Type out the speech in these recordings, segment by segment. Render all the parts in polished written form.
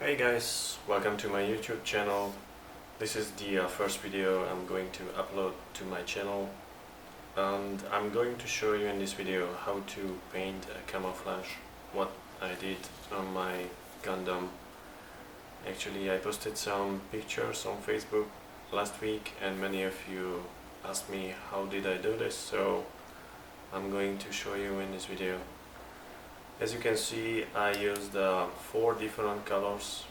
Hey guys, welcome to my YouTube channel. This is the first video I'm going to upload to my channel, and I'm going to show you in this video how to paint a camouflage, what I did on my Gundam. Actually, I posted some pictures on Facebook last week and many of you asked me how did I do this, so I'm going to show you in this video. As you can see, I used 4 different colors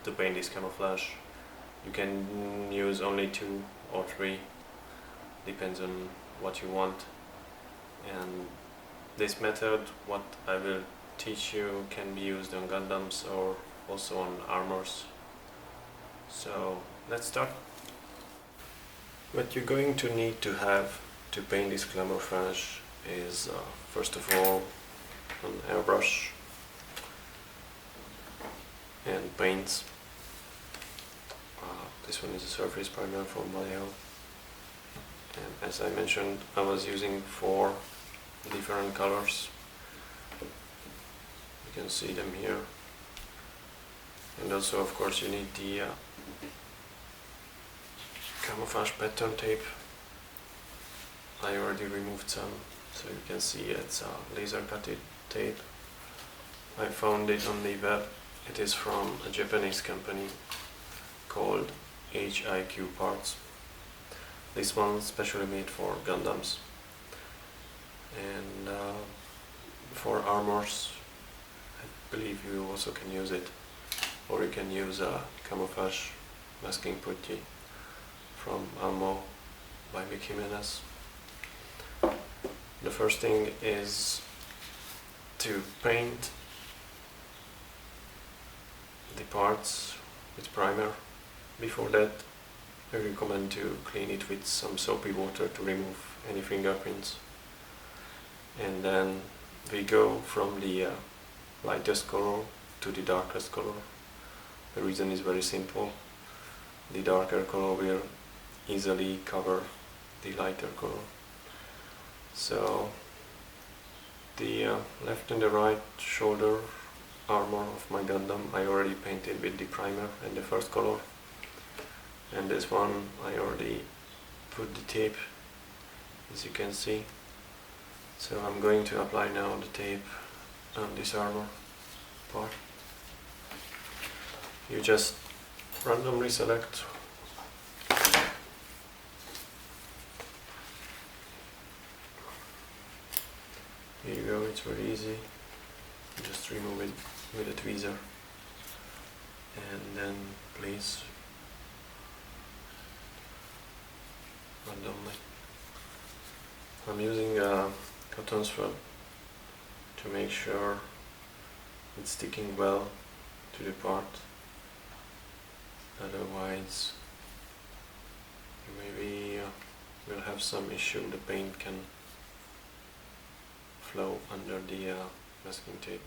to paint this camouflage. You can use only 2 or 3, depends on what you want. And this method, what I will teach you, can be used on Gundams or also on armors. So let's start. What you're going to need to have to paint this camouflage is first of all an airbrush and paints. This one is a surface primer from Vallejo, and as I mentioned, I was using 4 different colors. You can see them here, and also of course you need the camouflage pattern tape. I already removed some, so you can see it's laser cutted tape. I found it on the web. It is from a Japanese company called HIQ Parts. This one's specially made for Gundams, and for armors I believe you also can use it, or you can use a camouflage masking putty from Ammo by Mickey Jimenez. The first thing is to paint the parts with primer. Before that, I recommend to clean it with some soapy water to remove any fingerprints. And then we go from the lightest color to the darkest color. The reason is very simple. The darker color will easily cover the lighter color. So the left and the right shoulder armor of my Gundam I already painted with the primer and the first color, and this one I already put the tape, as you can see. So I'm going to apply now the tape on this armor part. You just randomly select Here you go, it's very easy. Just remove it with a tweezer and then place randomly. I'm using a cotton swab to make sure it's sticking well to the part, otherwise you maybe will have some issue. The paint can flow under the masking tape.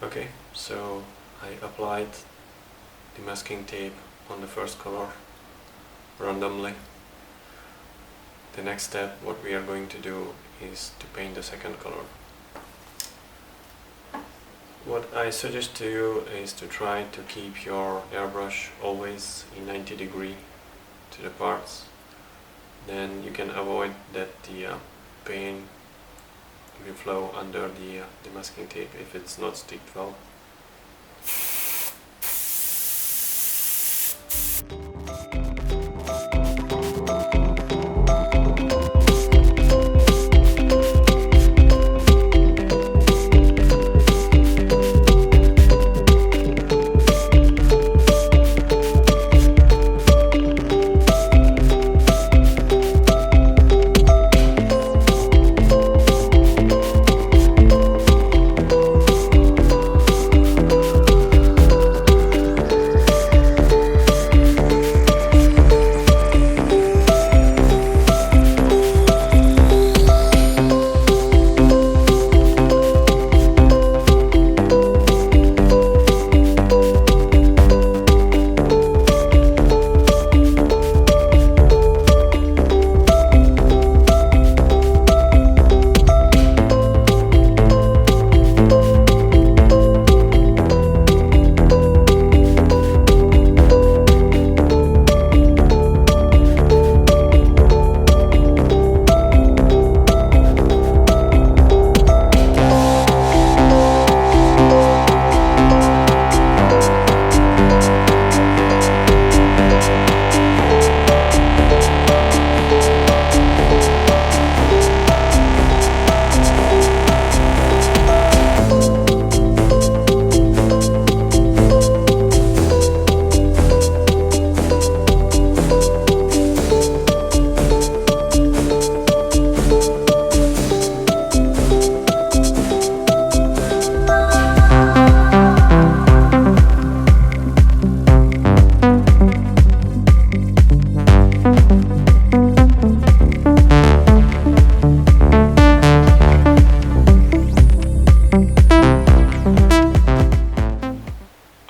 Okay, so I applied the masking tape on the first color randomly, the next step, what we are going to do is to paint the second color. What I suggest to you is to try to keep your airbrush always in 90 degree to the parts. Then you can avoid that the paint will flow under the masking tape if it's not sticked well.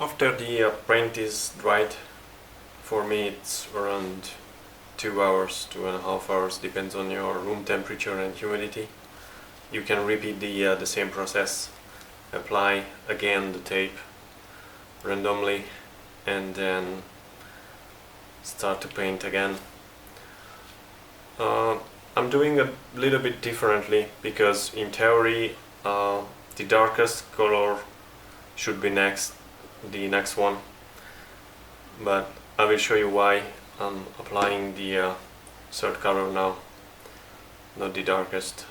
After the paint is dried, for me it's around 2 hours, 2.5 hours, depends on your room temperature and humidity. You can repeat the same process, apply again the tape randomly and then start to paint again. I'm doing a little bit differently because in theory the darkest color should be the next one, but I will show you why I'm applying the third color now, not the darkest.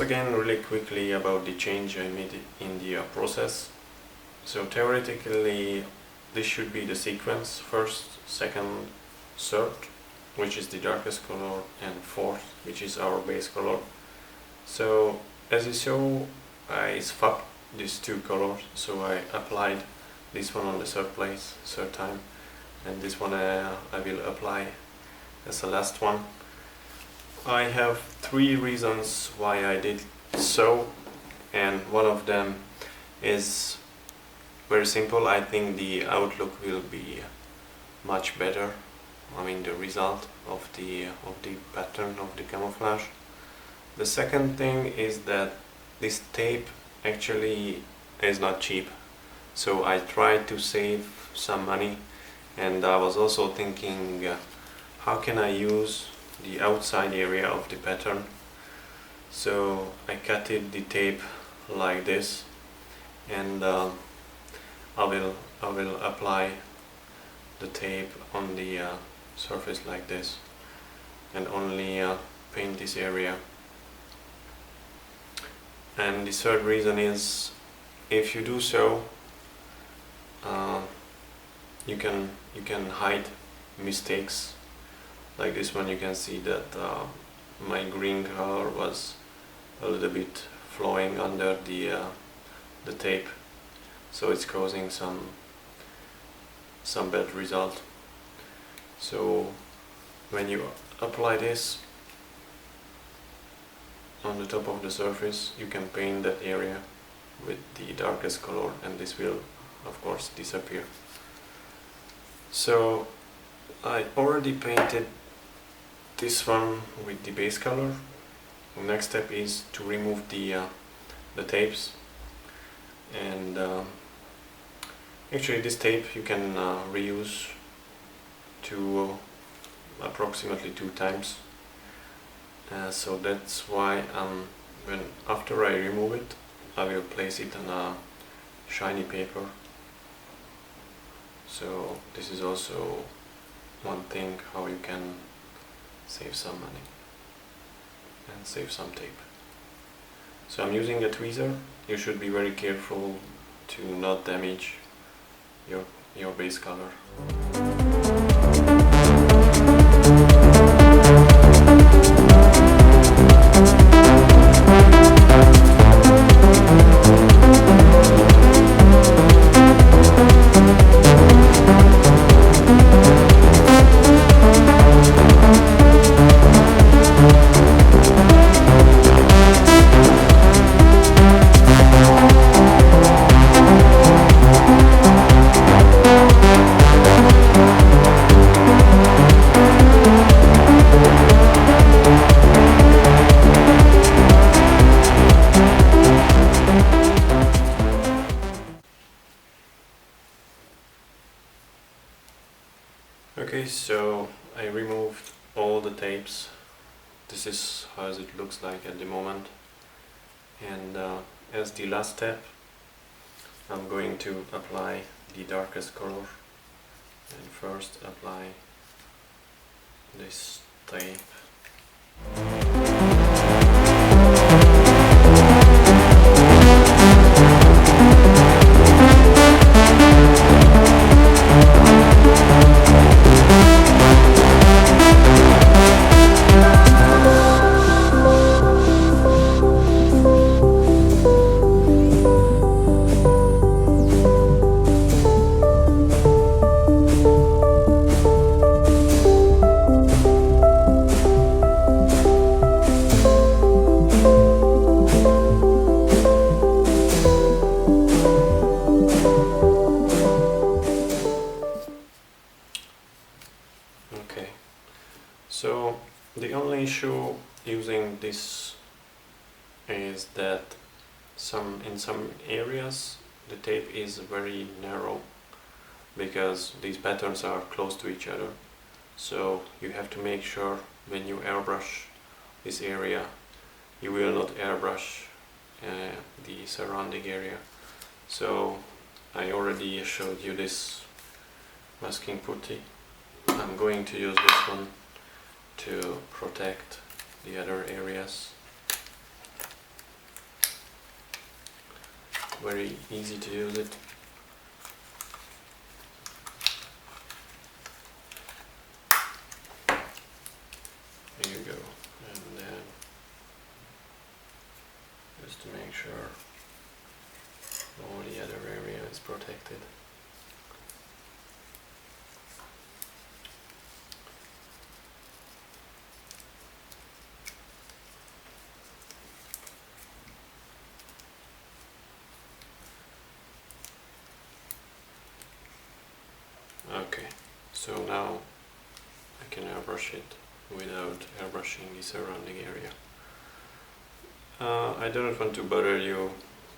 Again, really quickly about the change I made in the process. So theoretically this should be the sequence: first, second, third, which is the darkest color, and fourth, which is our base color. So as you saw, I swapped these two colors, so I applied this one on the third time, and this one I will apply as the last one. I have 3 reasons why I did so, and one of them is very simple. I think the outlook will be much better. I mean the result of the pattern of the camouflage. The second thing is that this tape actually is not cheap, so I tried to save some money, and I was also thinking how can I use the outside area of the pattern. So I cutted the tape like this, and I will apply the tape on the surface like this, and only paint this area. And the third reason is, if you do so, you can hide mistakes. Like this one, you can see that my green color was a little bit flowing under the tape, so it's causing some bad result. So when you apply this on the top of the surface, you can paint that area with the darkest color, and this will of course disappear. So I already painted this one with the base color. The next step is to remove the tapes, and actually this tape you can reuse to approximately 2 times. So that's why after I remove it, I will place it on a shiny paper. So this is also one thing how you can save some money and save some tape. So I'm using a tweezer. You should be very careful to not damage your base color. Okay, so I removed all the tapes. This is how it looks like at the moment. And as the last step, I'm going to apply the darkest color. And first apply this tape. Okay, so the only issue using this is that in some areas the tape is very narrow because these patterns are close to each other. So you have to make sure when you airbrush this area, you will not airbrush the surrounding area. So I already showed you this masking putty. I'm going to use this one to protect the other areas. Very easy to use it. There you go. And then just to make sure all the other area is protected. Okay, so now I can airbrush it without airbrushing the surrounding area. I don't want to bother you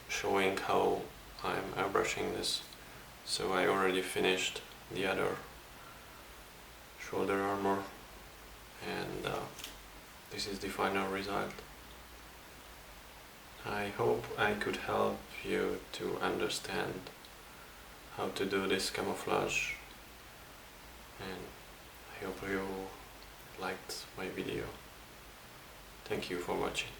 showing how I'm airbrushing this, so I already finished the other shoulder armor, and this is the final result. I hope I could help you to understand how to do this camouflage, and I hope you liked my video. Thank you for watching.